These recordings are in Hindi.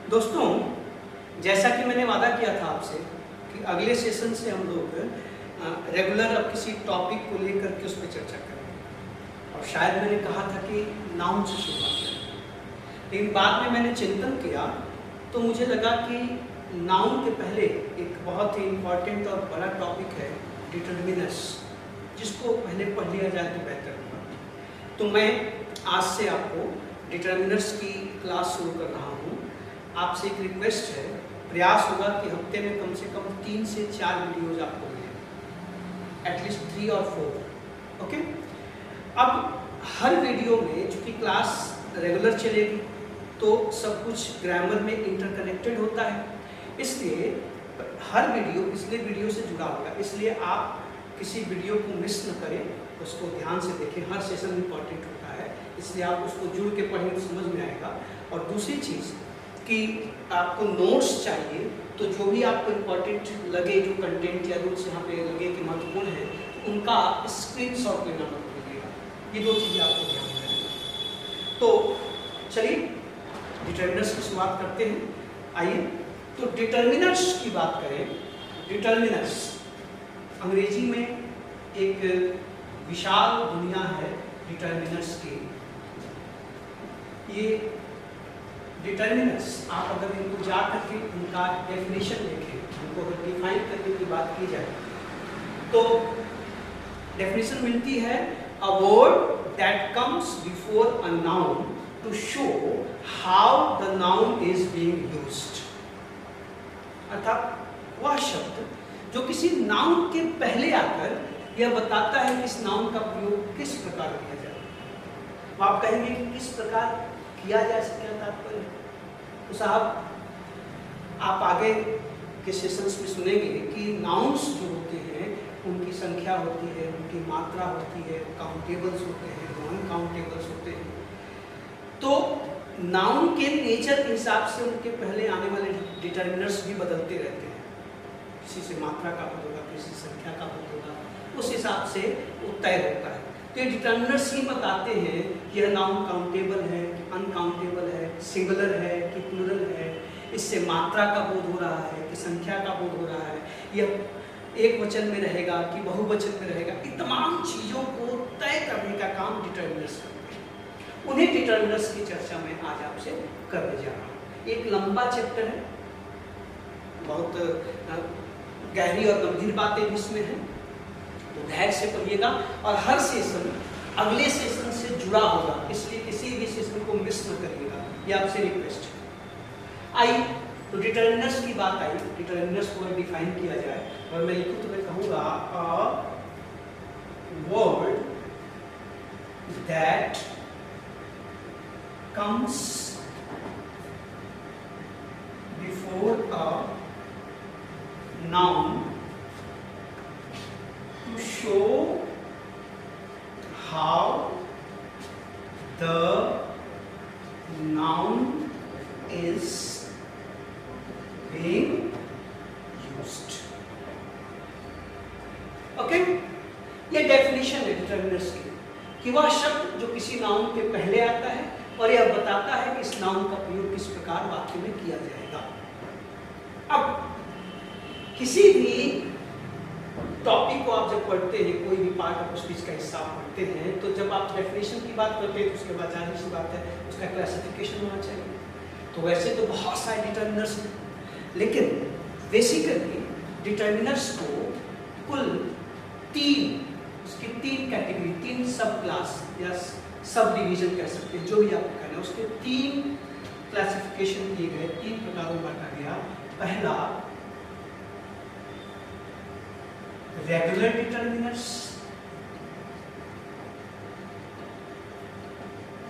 दोस्तों, जैसा कि मैंने वादा किया था आपसे कि अगले सेशन से हम लोग रेगुलर अब किसी टॉपिक को लेकर के उस पर चर्चा करेंगे और शायद मैंने कहा था कि नाउन से शुरुआत करेंगे, लेकिन बाद में मैंने चिंतन किया तो मुझे लगा कि नाउन के पहले एक बहुत ही इम्पॉर्टेंट और बड़ा टॉपिक है डिटरमिनर्स, जिसको पहले पढ़ लिया जाए तो बेहतर होगा। तो मैं आज से आपको डिटरमिनर्स की क्लास शुरू कर रहा हूँ। आपसे एक रिक्वेस्ट है, प्रयास होगा कि हफ्ते में कम से कम 3 से 4 वीडियोज आपको मिलें, एटलीस्ट 3 और 4। ओके, अब हर वीडियो में चूँकि क्लास रेगुलर चलेगी तो सब कुछ ग्रामर में इंटरकनेक्टेड होता है, इसलिए हर वीडियो पिछले वीडियो से जुड़ा होगा। इसलिए आप किसी वीडियो को मिस न करें, उसको ध्यान से देखें। हर सेशन इंपॉर्टेंट होता है, इसलिए आप उसको जुड़ के पढ़ेंगे तो समझ में आएगा। और दूसरी चीज़ कि आपको नोट्स चाहिए, तो जो भी आपको इम्पोर्टेंट लगे, जो कंटेंट या रूल्स यहाँ पे लगे कि महत्वपूर्ण है, तो उनका आप स्क्रीनशॉट लेना मत भूलिएगा। ये 2 चीज़ें आपको ध्यान में रखना। तो चलिए डिटरमिनर्स की शुरुआत करते हैं। आइए, तो डिटरमिनर्स की बात करें। डिटरमिनर्स अंग्रेजी में एक विशाल दुनिया है डिटरमिनर्स की। ये डिटरमिनर्स आप अगर इनको जा करके उनका डेफिनेशन देखें, उनको अगर डिफाइन करने की बात की जाए तो डेफिनेशन मिलती है, a word that comes before a noun to show how the noun is being used. अर्थात वह शब्द जो किसी नाउन के पहले आकर यह बताता है कि इस नाउन का प्रयोग किस प्रकार किया जाए। तो आप कहेंगे कि किस प्रकार किया जाए, इसका क्या तात्पर्य है? तो साहब आप आगे के सेशंस में सुनेंगे कि नाउन्स जो होते हैं उनकी संख्या होती है, उनकी मात्रा होती है, काउंटेबल्स होते हैं, नॉन काउंटेबल्स होते हैं। तो नाउन के नेचर के हिसाब से उनके पहले आने वाले डिटरमिनर्स भी बदलते रहते हैं। किसी से मात्रा का पद होगा, किसी से संख्या का पद होगा, उस हिसाब से वो तय होता है। तो ये डिटरमिनर्स ही बताते हैं कि यह नाउन काउंटेबल है, अनकाउंटेबल है, सिंगुलर है कि प्लूरल है, इससे मात्रा का बोध हो रहा है कि संख्या का बोध हो रहा है, यह एक वचन में रहेगा कि बहुवचन में रहेगा। इन तमाम चीज़ों को तय करने का काम डिटरमिनर्स करते हैं। उन्हीं डिटरमिनर्स की चर्चा मैं आज आपसे करने जा रहा हूँ। एक लंबा चैप्टर है, बहुत गहरी और गंभीर बातें भी इसमें हैं, तो धैर्य से पढ़िएगा। और हर सेशन अगले सेशन से जुड़ा होगा, इसलिए किसी भी सेशन को मिस न करिएगा, ये आपसे रिक्वेस्ट है। आई तो डिटरमिनर्स की बात आई। डिटरमिनर्स को डिफाइन किया जाए और मैं लिखूँ तो मैं कहूँगा, अ word that comes before a noun to show how the noun is being used. Okay? ये डेफिनेशन है डिटरमिनर्स की कि वह शब्द जो किसी नाउन के पहले आता है और यह बताता है कि इस नाउन का प्रयोग किस प्रकार वाक्य में किया जाएगा। अब किसी भी टॉपिक को आप जब पढ़ते हैं, कोई भी पार्ट ऑफ स्पीच का हिस्सा पढ़ते हैं, तो जब आप डेफिनेशन की बात करते हैं तो उसके बाद जाहिर सी बात है उसका क्लासिफिकेशन होना चाहिए। तो वैसे तो बहुत सारे डिटरमिनर्स हैं, लेकिन बेसिकली डिटरमिनर्स को कुल 3 कैटेगरी, 3 सब क्लास या सब डिवीजन कह सकते हैं, जो भी आपको कहना है, उसके 3 क्लासिफिकेशन किए गए, 3 प्रकारों में बांटा गया। पहला रेगुलर डिटरमिनर्स,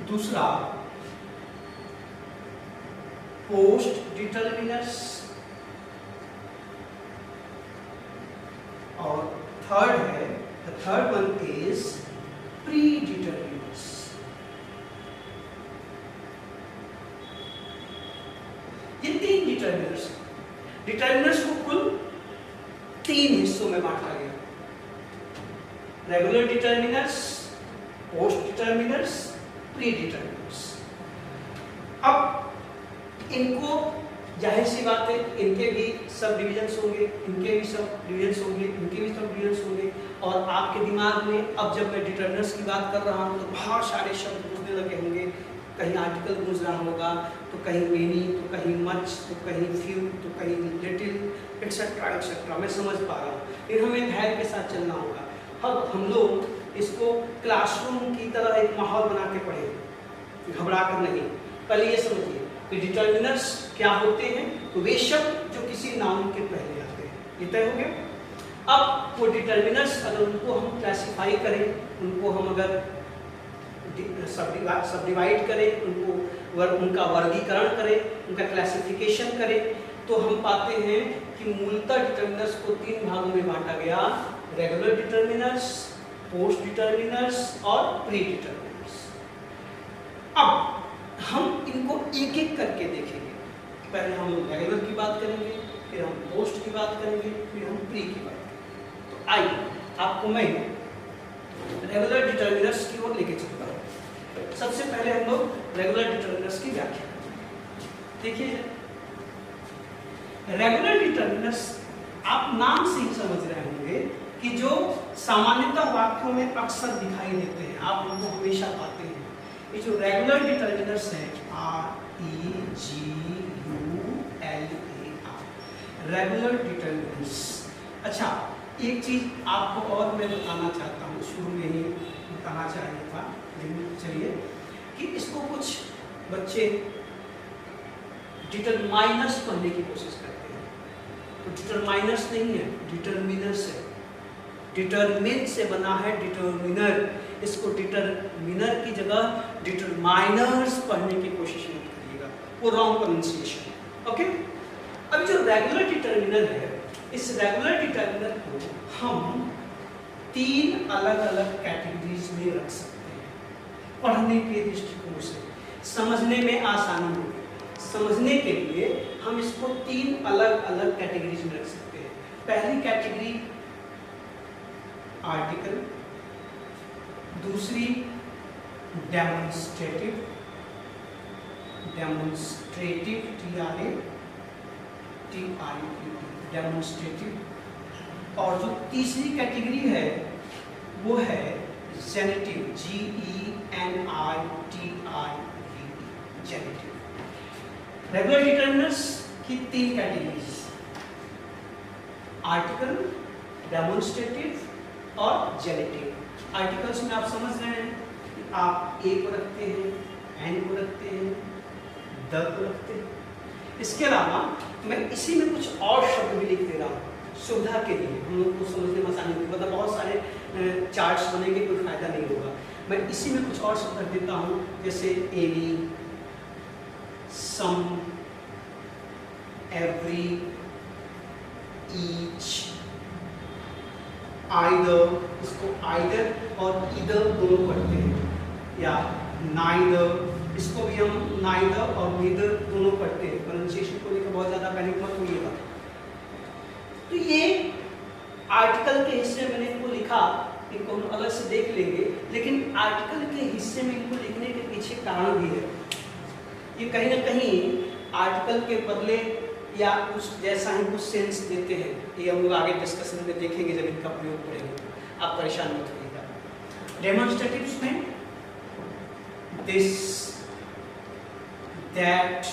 दूसरा पोस्ट डिटरमिनर्स और थर्ड है, the third one is pre determiners. ये 3 डिटरमिनर्स को कुल 3 हिस्सों में बांटा गया। Regular determiners, post determiners, pre determiners. अब इनको जाहिर सी बात है इनके भी सब डिविजन्स होंगे, इनके भी सब डिविजन्स होंगे, इनके भी सब डिविजन्स होंगे, और आपके दिमाग में अब जब मैं डिटर्मिनर्स की बात कर रहा हूँ तो बहुत सारे शब्द गूंजने लगे होंगे। कहीं आर्टिकल गूंज रहा होगा, तो कहीं मेनी, तो कहीं मच, तो कहीं फ्यू, तो कहीं लिटिल, एक्सेट्रा एक्सेट्रा। मैं समझ पा रहा हूँ, लेकिन हमें धैर्य के साथ चलना होगा। अब हम लोग इसको क्लासरूम की तरह एक माहौल बना के पढ़ें, घबरा कर नहीं। पहले ये समझिए कि डिटर्मिनर्स क्या होते हैं, तो वे शब्द जो किसी नाउन के पहले आते हैं, ये तय हो गया। अब वो डिटर्मिनर्स अगर उनको हम क्लासिफाई करें, उनको हम अगर सब डिवाइड करें, उनका वर्गीकरण करें, उनका क्लासिफिकेशन करें, तो हम पाते हैं कि मूलतः डिटर्मिनर्स को 3 भागों में बांटा गया: रेगुलर डिटर्मिनर्स, पोस्ट डिटर्मिनर्स और प्री डिटर्मिनर्स। अब हम इनको एक एक करके देखेंगे। पहले हम रेगुलर की बात करेंगे, फिर हम पोस्ट की बात करेंगे, फिर हम प्री की बात करेंगे। तो आइए आपको मैं रेगुलर डिटर्मिनर्स की ओर लेके चलता हूँ। सबसे पहले हम लोग रेगुलर डिटर्मिनर्स की व्याख्या करेंगे। देखिए, रेगुलर डिटर्मिनर्स आप नाम से ही समझ रहे होंगे कि जो सामान्यतः वाक्यों में अक्सर दिखाई देते हैं, आप उनको हमेशा पाते हैं। ये जो रेगुलर डिटर्मिनर्स हैं, REGULAR, रेगुलर डिटर्मिनर्स। अच्छा, एक चीज आपको और मैं बताना चाहता हूँ, शुरू में ही बताना चाहिए था, लेकिन चलिए, कि इसको कुछ बच्चे डिटरमाइनर्स पढ़ने की कोशिश करते हैं। तो डिटरमाइनर्स नहीं है, डिटरमिनर्स है। डिटरमिन से बना है डिटरमिनर। इसको डिटरमिनर की जगह डिटरमाइनर्स पढ़ने की कोशिश मत करिएगा, वो रॉन्ग प्रोनाउंसिएशन। ओके, अब जो रेगुलर डिटर्मिनर है, इस रेगुलर डिटर्मिनर को हम 3 अलग अलग कैटेगरीज में रख सकते हैं पढ़ने के दृष्टिकोण से, समझने में आसानी होगी। समझने के लिए हम इसको 3 अलग अलग कैटेगरीज में रख सकते हैं। पहली कैटेगरी आर्टिकल, दूसरी डेमोन्स्ट्रेटिव, डेमोन्स्ट्रेटिव, और जो तीसरी कैटेगरी है वो है generative, GENITIV, generative. Regular determiners की 3 कैटेगरीज: आर्टिकल, डेमोन्स्ट्रेटिव और जेनेटिव। आर्टिकल्स में आप समझ रहे हैं कि आप ए को रखते हैं, एन को रखते हैं, द को रखते हैं। इसके अलावा मैं इसी में कुछ और शब्द भी लिख दे रहा हूँ सुविधा के लिए, हम लोग को समझने में आसानी होगी। मतलब बहुत सारे चार्ट्स बनेंगे, कोई फायदा नहीं होगा। मैं इसी में कुछ और शब्द देता हूँ, जैसे एनी, सम, एवरी, ईच, आइदर, इसको आइदर और ईदर दोनों पढ़ते हैं, या नाइदर, इसको भी हम नाइदर और नीदर दोनों पढ़ते हैं। प्रोनाउंसिएशन को लेकर बहुत ज़्यादा पैनिक मत होइएगा। तो ये आर्टिकल के हिस्से में मैंने इनको लिखा, इनको हम अलग से देख लेंगे, लेकिन आर्टिकल के हिस्से में इनको लिखने के पीछे कारण भी है। ये कहीं ना कहीं आर्टिकल के बदले या कुछ जैसा ही कुछ सेंस देते हैं। ये हम लोग आगे डिस्कशन में देखेंगे जब इनका प्रयोग करेंगे, आप परेशान मत होइएगा। डेमोन्स्ट्रेटिव्स में दिस, दैट,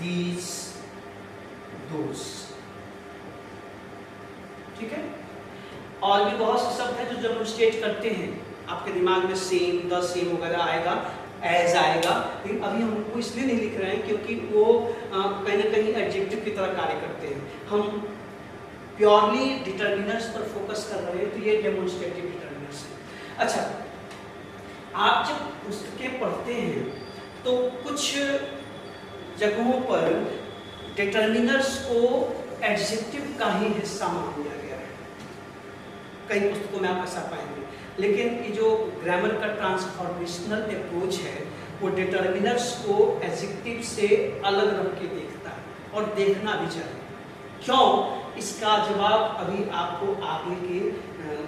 दीज, दोस, ठीक है। और भी बहुत से शब्द हैं जो डेमोन्स्ट्रेट करते हैं, आपके दिमाग में सेम, द सेम वगैरह आएगा, एज आएगा, लेकिन अभी हम उनको इसलिए नहीं लिख रहे हैं क्योंकि वो कहीं ना कहीं एडजेक्टिव की तरह कार्य करते हैं। हम प्योरली डिटर्मिनर्स पर फोकस कर रहे हैं, तो ये डेमोन्स्ट्रेटिव डिटर्मिनर्स है। अच्छा, आप जब पुस्तकें पढ़ते हैं तो कुछ जगहों पर डिटर्मिनर्स को एडजेक्टिव का ही हिस्सा मान लिया गया है। कई पुस्तकों में आप ऐसा पाएंगे, लेकिन ये जो ग्रामर का ट्रांसफॉर्मेशनल अप्रोच है वो डिटर्मिनर्स को एडजेक्टिव से अलग रख के देखता है, और देखना भी चाहिए। क्यों? इसका जवाब अभी आपको आगे के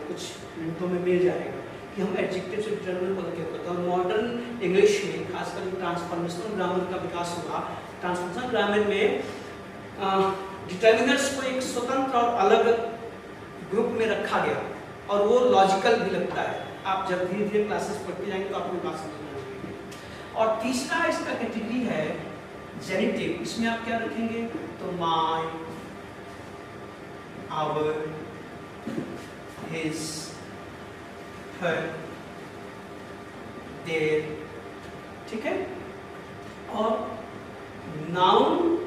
कुछ मिनटों में मिल जाएगा कि हम एडजेक्टिव से डिटर्मिनर को कैसे करते हैं। और मॉडर्न इंग्लिश में खासकर ट्रांसफॉर्मेशनल ग्रामर का विकास हुआ ट्रांसफॉर्मेशन ग्रामर में डिटर्मिनर्स को एक स्वतंत्र और अलग ग्रुप में रखा गया और वो लॉजिकल भी लगता है। आप जब धीरे धीरे क्लासेस पढ़ते जाएंगे तो आपको बात समझ में आएगी। और तीसरा इसका कैटेगरी है जेनिटिव। इसमें आप क्या रखेंगे? तो my, our, his, her, their, ठीक है। और नाउन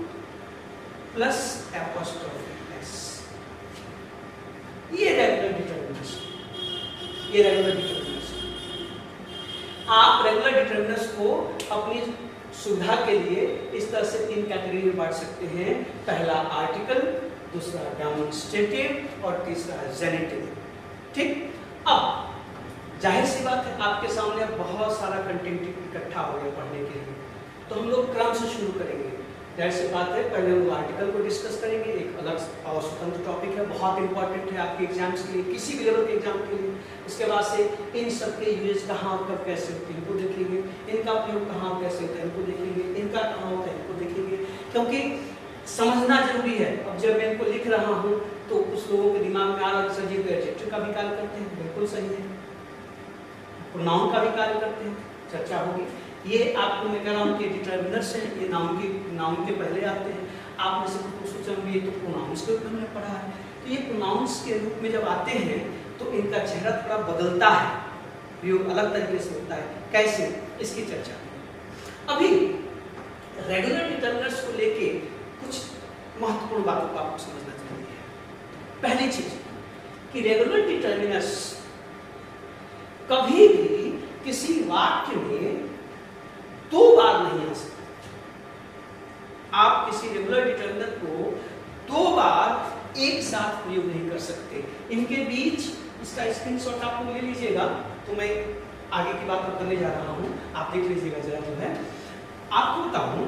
प्लस एपोस्ट्रोफी एस, ये रेगुलर डिटर्मिनर्स, ये रेगुलर डिटर्मिनर्स। आप रेगुलर डिटर्मिनर्स को अपनी सुविधा के लिए इस तरह से 3 कैटेगरी में बांट सकते हैं। पहला आर्टिकल, दूसरा डेमोन्स्ट्रेटिव और तीसरा जेनिटिव, ठीक। अब जाहिर सी बात है आपके सामने बहुत सारा कंटेंट इकट्ठा हो गया पढ़ने के लिए, तो हम लोग क्रम से शुरू करेंगे। जाहिर सी बात है पहले हम आर्टिकल को डिस्कस करेंगे, एक अलग और स्वतंत्र टॉपिक है, बहुत इंपॉर्टेंट है आपके एग्जाम्स के लिए, किसी भी लेवल के एग्जाम के लिए। उसके बाद से इन सब के यूज कहाँ और कब कैसे होते हैं इनको देखेंगे, इनका उपयोग कहाँ और कैसे होता है इनको देखेंगे, इनका कहाँ होता है इनको देखेंगे, क्योंकि समझना जरूरी है। अब जब मैं इनको लिख रहा हूँ तो कुछ लोगों के दिमाग में आ रहा है सर जी एडजेक्टिव का भी कार्य करते हैं, बिल्कुल सही है, प्रोनाउन का भी कार्य करते हैं, चर्चा होगी। ये आपको मैं कह रहा हूँ कि डिटर्मिनर्स हैं, ये नाउन के पहले आते हैं। आप में से कुछ सोचेंगे ये तो प्रोनाउंस के ऊपर हमने पढ़ा है, तो ये प्रोनाउंस के रूप में जब आते हैं तो इनका चेहरा थोड़ा बदलता है, प्रयोग अलग तरीके से होता है। कैसे, इसकी चर्चा। अभी रेगुलर डिटर्मिनर्स को लेके कुछ महत्वपूर्ण बातों को आपको समझना जरूरी है। पहली चीज कि रेगुलर डिटर्मिनर्स कभी भी किसी वाक्य में 2 बार नहीं आ सकते। आप किसी रेगुलर डिटर्मिनर को 2 बार एक साथ प्रयोग नहीं कर सकते। इनके बीच इसका स्क्रीनशॉट आप ले लीजिएगा, तो मैं आगे की बात करने जा रहा हूं, आप देख लीजिएगा जरा। जो है आपको बताऊं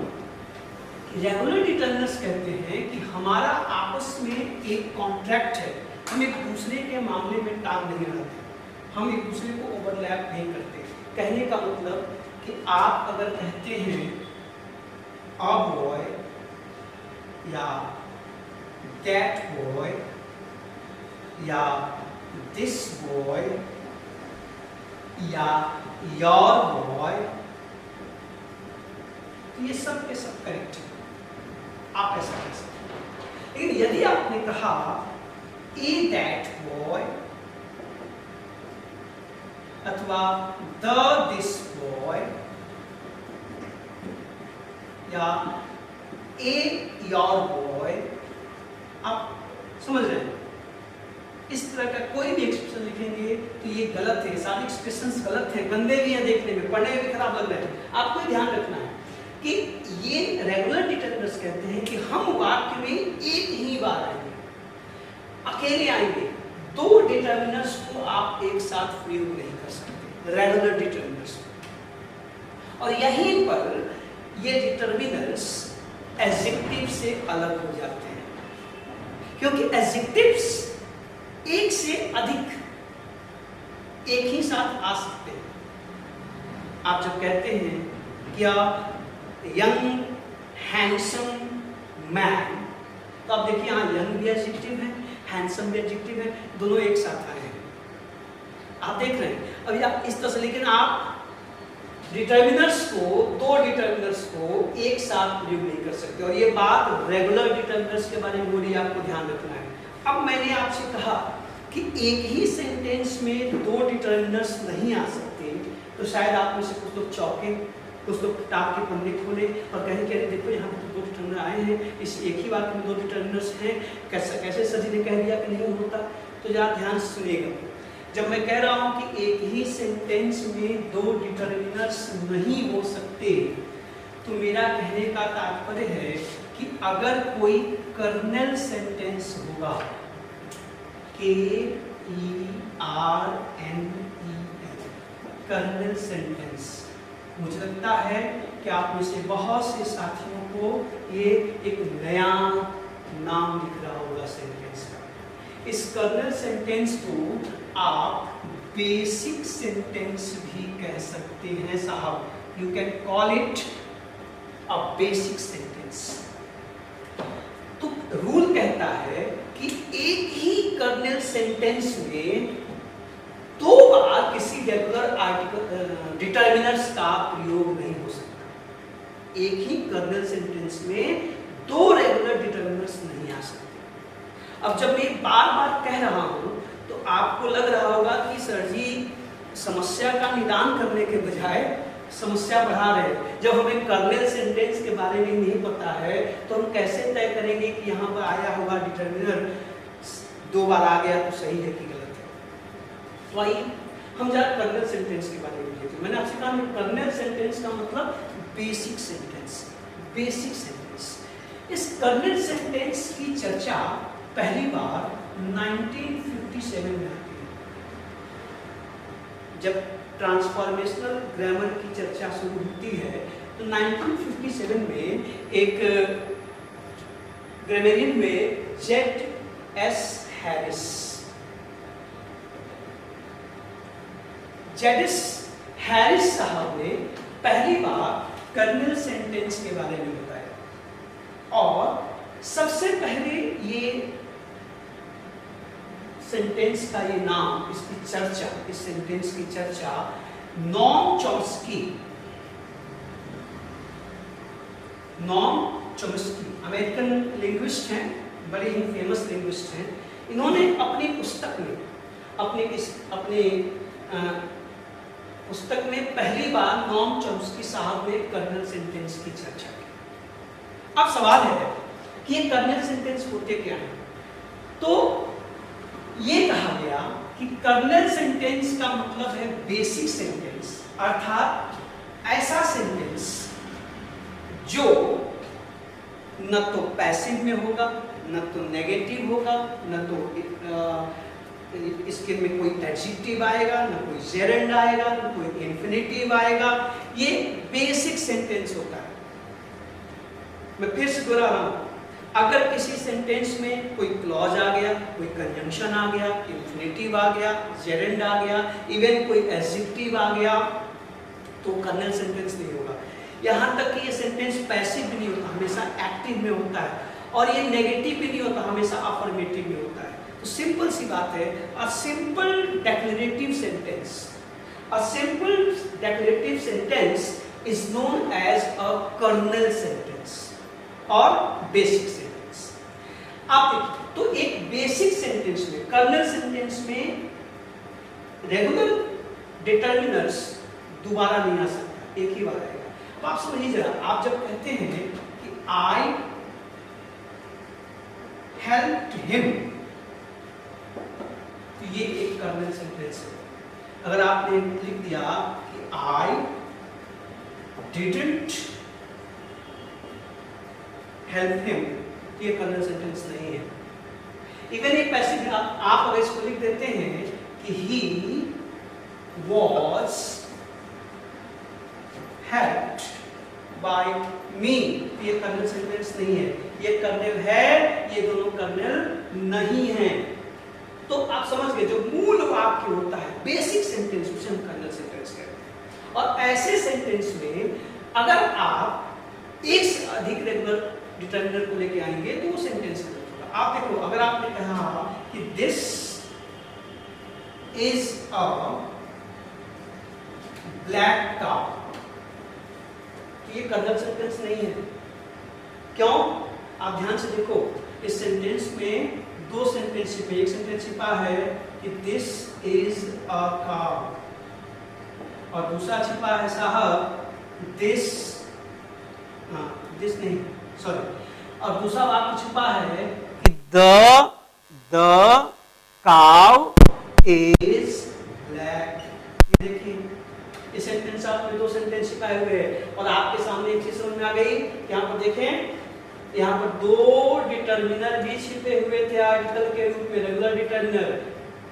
कि रेगुलर डिटर्मिनर्स कहते हैं कि हमारा आपस में एक कॉन्ट्रैक्ट है, हम एक दूसरे के मामले में टांग नहीं रहते, हम एक दूसरे को ओवरलैप नहीं करते। कहने का मतलब कि आप अगर कहते हैं अ बॉय या दैट बॉय या दिस बॉय या योर बॉय, तो ये सब के सब करेक्ट है, आप ऐसा कह सकते हैं। लेकिन यदि आपने कहा ए दैट बॉय अथवा द दिस बॉय या ए योर बॉय, आप समझ रहे हैं, इस तरह का कोई भी एक्सप्रेशन लिखेंगे तो ये गलत है, सारे एक्सप्रेशंस गलत हैं, गंदे भी हैं देखने में, पढ़ने में भी खराब लग रहे हैं। आपको ध्यान रखना है कि ये रेगुलर डिटर्मिनर्स कहते हैं कि हम वाक्य में एक ही बार आएंगे, अकेले आएंगे, 2 डिटर्मिनर्स को आप एक साथ प्रयोग नहीं कर सकते, रेगुलर डिटर्मिनर्स। और यहीं पर ये डिटर्मिनर्स एडजेक्टिव से अलग हो जाते हैं, क्योंकि एडजेक्टिव्स एक से अधिक एक ही साथ आ सकते हैं। आप जब कहते हैं क्या यंग हैंडसम मैन, तो आप देखिए यहाँ यंग भी एडजेक्टिव है, हैंडसम भी एडजेक्टिव है, दोनों एक साथ आए हैं, आप देख रहे हैं। अभी आप इस तरह से, लेकिन आप डिटर्मिनर्स को, 2 डिटर्मिनर्स को एक साथ प्रयोग नहीं कर सकते, और ये बात रेगुलर डिटर्मिनर्स के बारे में बोली, आपको ध्यान रखना है। अब मैंने आपसे कहा कि एक ही सेंटेंस में 2 डिटर्मिनर्स नहीं आ सकते, तो शायद आप में से कुछ लोग चौंके, कुछ लोग किताब के पन्ने खोले और कहें कि देखो यहाँ पे तो 2 डिटर्मिनर आए हैं, इस एक ही बात में 2 डिटर्मिनर्स हैं, कैसे सर जी ने कह दिया कि नहीं होता। तो जरा ध्यान से सुनिएगा, जब मैं कह रहा हूँ कि एक ही सेंटेंस में 2 डिटर्मिनर्स नहीं हो सकते, तो मेरा कहने का तात्पर्य है कि अगर कोई कर्नल सेंटेंस होगा, KERNEL, कर्नल सेंटेंस, मुझे लगता है कि आप में से बहुत से साथियों को ये एक नया नाम दिख रहा होगा सेंटेंस का। इस कर्नल सेंटेंस को आप बेसिक सेंटेंस भी कह सकते हैं साहब। You can call it a basic sentence. तो रूल कहता है कि एक ही कर्नल सेंटेंस में दो बार किसी रेगुलर आर्टिकल डिटर्मिनर्स का प्रयोग नहीं हो सकता। एक ही कर्नल सेंटेंस में दो रेगुलर डिटर्मिनर्स नहीं आ सकते। अब जब मैं बार बार कह रहा हूं तो आपको लग रहा होगा कि सर जी समस्या का निदान करने के बजाय समस्या बढ़ा रहे हैं। जब हमें कर्नल सेंटेंस के बारे में नहीं पता है तो हम कैसे तय करेंगे कि यहाँ पर आया हुआ डिटर्मिनर दो बार आ गया तो सही है कि गलत है। तो आइए हम जरा कर्नल सेंटेंस के बारे में देखते हैं। मैंने आपसे कहा कर्नल सेंटेंस का मतलब बेसिक सेंटेंस। बेसिक सेंटेंस, इस कर्नल सेंटेंस की चर्चा पहली बार 1957 में आती है, जब ट्रांसफॉर्मेशनल ग्रामर की चर्चा शुरू होती है। तो 1957 में एक ग्रामरियन में Z.S. Harris, Z.S. हैरिस साहब ने पहली बार कर्नल सेंटेंस के बारे में बताया और सबसे पहले ये सेंटेंस का ये नाम, इसकी चर्चा, इस सेंटेंस की चर्चा नॉम चॉम्स्की अमेरिकन लिंग्विस्ट हैं, बड़े ही फेमस लिंग्विस्ट हैं। इन्होंने अपनी पुस्तक में पुस्तक में पहली बार नॉम चॉम्स्की साहब ने कर्नल सेंटेंस की चर्चा की। अब सवाल है कि ये कर्नल सेंटेंस होते क्या हैं? तो ये कहा गया कि कर्नल सेंटेंस का मतलब है बेसिक सेंटेंस, अर्थात ऐसा सेंटेंस जो न तो पैसिव में होगा, न तो नेगेटिव होगा, न तो इसके में कोई एडजेक्टिव आएगा, न कोई जेरेंड आएगा, न कोई इंफिनिटिव आएगा। ये बेसिक सेंटेंस होता है। मैं फिर से दोहरा रहा हूं, अगर किसी सेंटेंस में कोई क्लॉज आ गया, कोई कंजंक्शन आ गया, इंफिनिटिव आ गया, जेरेंड आ गया, इवन कोई एडजेक्टिव आ गया, तो कर्नल सेंटेंस नहीं होगा। यहाँ तक कि ये सेंटेंस पैसिव भी नहीं होता, हमेशा एक्टिव में होता है, और ये नेगेटिव भी नहीं होता, हमेशा अफर्मेटिव में होता है। तो सिंपल सी बात है, a simple declarative sentence is known as a kernel sentence और बेसिक सेंटेंस। आप देखिए, तो एक बेसिक सेंटेंस में, कर्नल सेंटेंस में रेगुलर डिटर्मिनर्स दोबारा नहीं आ सकता, एक ही बार आएगा। अब आप समझिए जरा, आप जब कहते हैं कि आई हेल्प्ड हिम, तो ये एक कर्नल सेंटेंस है। अगर आपने लिख दिया कि आई डिडंट हेल्प हिम, ये कर्नल सेंटेंस नहीं है। इवन एक पैसिव, आप अगर इसको लिख देते हैं कि ही वॉज हेल्प्ड बाय मी, ये कर्नल सेंटेंस नहीं है। ये कर्नल है, ये दोनों कर्नल नहीं है। तो आप समझ गए, जो मूल वाक्य होता है, बेसिक सेंटेंस, उसे हम कर्नल सेंटेंस कहते हैं। और ऐसे सेंटेंस में अगर आप एक से अधिक रेगुलर डिटर्मिनर को लेके आएंगे तो वो सेंटेंस गलत होगा। आप देखो, अगर आपने कहा कि this is a black cow, तो ये कर्नल सेंटेंस नहीं है। क्यों? आप ध्यान से देखो, इस सेंटेंस में दो सेंटेंस छिपे, एक सेंटेंस छिपा है कि दिस इज अ काउ, और दूसरा छिपा है साहब दिस, दिस नहीं, सॉरी, और दूसरा वाक्य छिपा है कि द काउ इज ब्लैक। ये देखिए, ये सेंटेंस आपने दो सेंटेंस छिपाए हुए हैं, और आपके सामने एक चीज समझ में आ गई। यहाँ पर देखें, यहाँ पर दो डिटर्मिनर भी छिपे हुए थे आर्टिकल के रूप में, रेगुलर डिटर्मिनर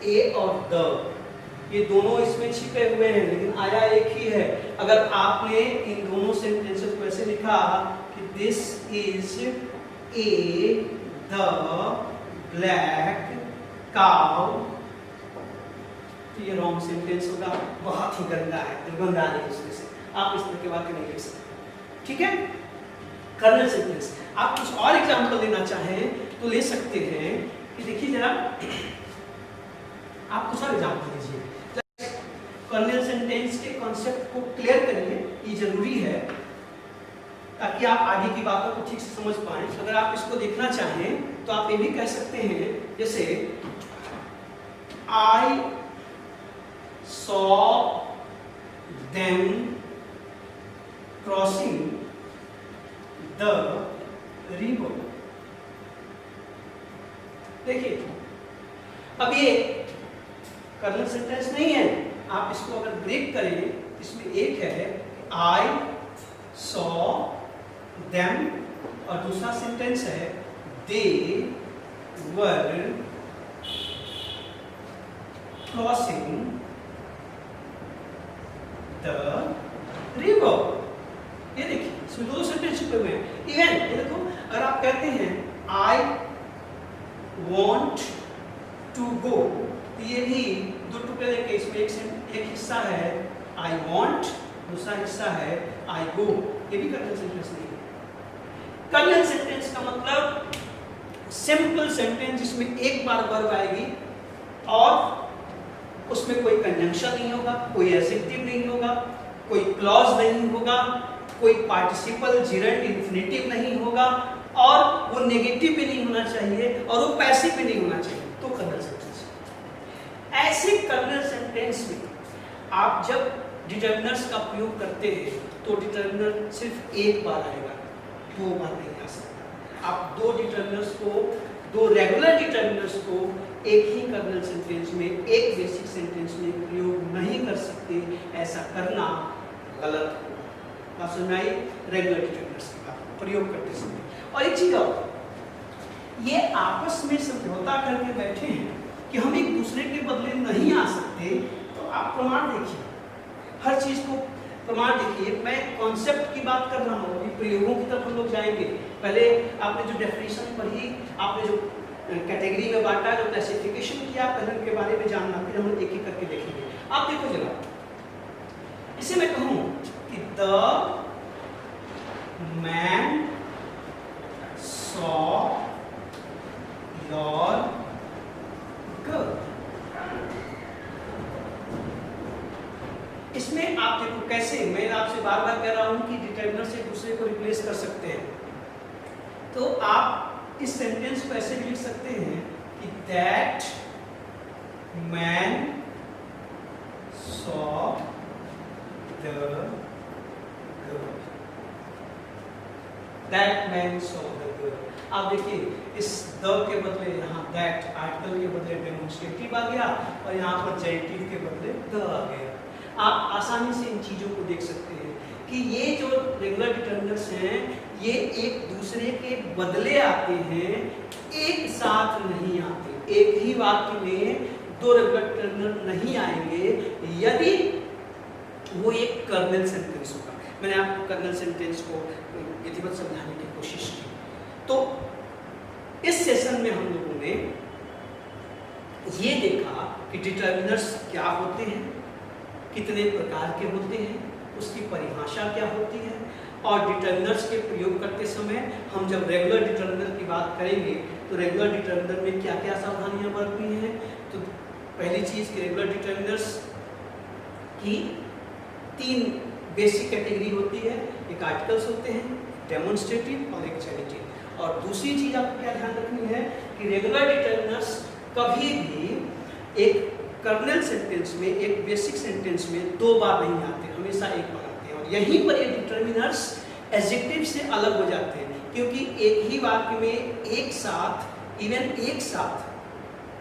ए और द, ये दोनों इसमें छिपे हुए हैं, लेकिन आया एक ही है। अगर आपने इन दोनों सेंटेंसेस को ऐसे लिखा कि this is a the black cow, तो ये रॉन्ग सेंटेंस होगा, बहुत ही गंदा है, दुर्गंध आ रही है उसमें से। आप इस तरह की बातें नहीं लिख सकते, ठीक है? Kernel sentence. आप कुछ और एग्जांपल लेना चाहें तो ले सकते हैं कि देखिए जरा, आप कुछ और एग्जांपल लीजिए। कर्नल सेंटेंस के कॉन्सेप्ट को क्लियर करिए, ये जरूरी है ताकि आप आगे की बातों को ठीक से समझ पाएं। अगर आप इसको देखना चाहें तो आप ये भी कह सकते हैं, जैसे I saw them crossing the river. देखिए अब ये कर्नल सेंटेंस नहीं है, आप इसको अगर ब्रेक करें, इसमें एक है आई सॉ देम और दूसरा सेंटेंस है दे वर क्रॉसिंग द रिवर। ये देखिए इसमें दो सेंटेंस छुपे हुए हैं। इवन ये देखो, अगर आप कहते हैं आई वॉन्ट टू गो, तो ये भी दो टुकड़े लेके इसमें एक हिस्सा है आई वॉन्ट, दूसरा हिस्सा है आई गो। ये भी कर्नल सेंटेंस नहीं है। कर्नल सेंटेंस का मतलब सिंपल सेंटेंस जिसमें एक बार वर्ब आएगी और उसमें कोई कंजंक्शन नहीं होगा, कोई एडजेक्टिव नहीं होगा, कोई क्लॉज नहीं होगा, कोई पार्टिसिपल जिरेंट इंफिनिटिव नहीं होगा, और वो नेगेटिव भी नहीं होना चाहिए और वो पैसिव भी नहीं होना चाहिए, तो कर्नल सेंटेंस। ऐसे कर्नल सेंटेंस में आप जब डिटर्मिनर्स का प्रयोग करते हैं तो डिटर्मिनर सिर्फ एक बार आएगा, दो बार नहीं आ सकता। आप दो डिटर्मिनर्स को, दो रेगुलर डिटर्मिनर्स को एक ही कर्नल सेंटेंस में, एक बेसिक सेंटेंस में प्रयोग नहीं कर सकते। ऐसा करना गलत होगा। आप समझ आइए रेगुलर डिटर्मिनर्स का प्रयोग करते समय। और एक चीज और, ये आपस में समझौता करके बैठे हैं कि हम एक दूसरे के बदले नहीं आ सकते, तो आप प्रमाण देखिए, हर चीज को प्रमाण देखिए। मैं कॉन्सेप्ट की बात कर रहा हूँ, अभी प्रयोगों की तरफ हम लोग जाएंगे। पहले आपने जो डेफिनेशन पढ़ी, आपने जो कैटेगरी में बांटा, जो क्लासिफिकेशन किया, पहले उनके बारे में जानना, फिर हम एक एक करके देखेंगे। आप देखो जरा, इसे मैं कहूँ कि the man saw your girl। इसमें आप देखो कैसे, मैं आपसे बार बार कह रहा हूं कि डिटर्मिनर से दूसरे को रिप्लेस कर सकते हैं। तो आप इस सेंटेंस को ऐसे भी लिख सकते हैं कि that man saw the girl। That man saw the girl. आप देखिए इस द के बदले यहाँ दैट, आर्टिकल के बदले डेमोन्स्ट्रेटिव आ गया और यहाँ पर जेनिटिव के बदले द आ गया। आप आसानी से इन चीजों को देख सकते हैं कि ये जो रेगुलर डिटर्मिनर्स हैं ये एक दूसरे के बदले आते हैं, एक साथ नहीं आते। एक ही वाक्य में दो रेगुलर डिटर्मिनर नहीं आएंगे यदि वो एक कर्नल सेंटेंस होगा। मैंने आपको कर्नल सेंटेंस को विधिवत समझाने की कोशिश की। तो इस सेशन में हम लोगों ने ये देखा कि डिटर्मिनर्स क्या होते हैं, कितने प्रकार के होते हैं, उसकी परिभाषा क्या होती है, और डिटर्मिनर्स के प्रयोग करते समय हम जब रेगुलर डिटर्मिनर की बात करेंगे तो रेगुलर डिटर्मिनर में क्या क्या सावधानियां बरतनी हैं। तो पहली चीज कि रेगुलर डिटर्मिनर्स की तीन बेसिक कैटेगरी होती है, एक आर्टिकल्स होते हैं, डेमोन्स्ट्रेटिव और एक जेनिटिव। और दूसरी चीज आपको क्या ध्यान रखनी है कि रेगुलर डिटर्मिनर्स कभी भी एक कर्नल सेंटेंस में, एक बेसिक सेंटेंस में दो बार नहीं आते, हमेशा एक बार आते हैं। और यहीं पर ये डिटर्मिनर्स एडजेक्टिव से अलग हो जाते हैं, क्योंकि एक ही वाक्य में एक साथ, इवन एक साथ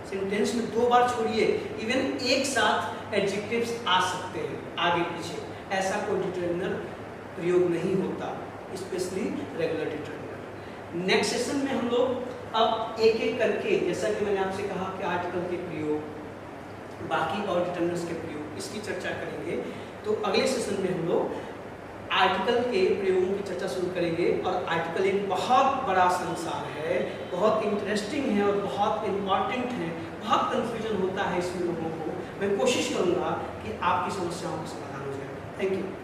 सेंटेंस में दो बार छोड़िए, इवन एक साथ एडजेक्टिव्स आ सकते हैं आगे पीछे। ऐसा कोई डिटर्मिनर प्रयोग नहीं होता, specially regular determiner. Next session में हम लोग अब एक एक करके, जैसा कि मैंने आपसे कहा कि आर्टिकल के प्रयोग, बाकी और डिटर्मिनर्स के प्रयोग, इसकी चर्चा करेंगे। तो अगले सेशन में हम लोग आर्टिकल के प्रयोगों की चर्चा शुरू करेंगे। और आर्टिकल एक बहुत बड़ा संसार है, बहुत इंटरेस्टिंग है और बहुत इम्पॉर्टेंट है। बहुत कंफ्यूजन होता है इसमें लोगों को। मैं कोशिश करूँगा कि आपकी समस्याओं का समाधान हो जाए। Thank you.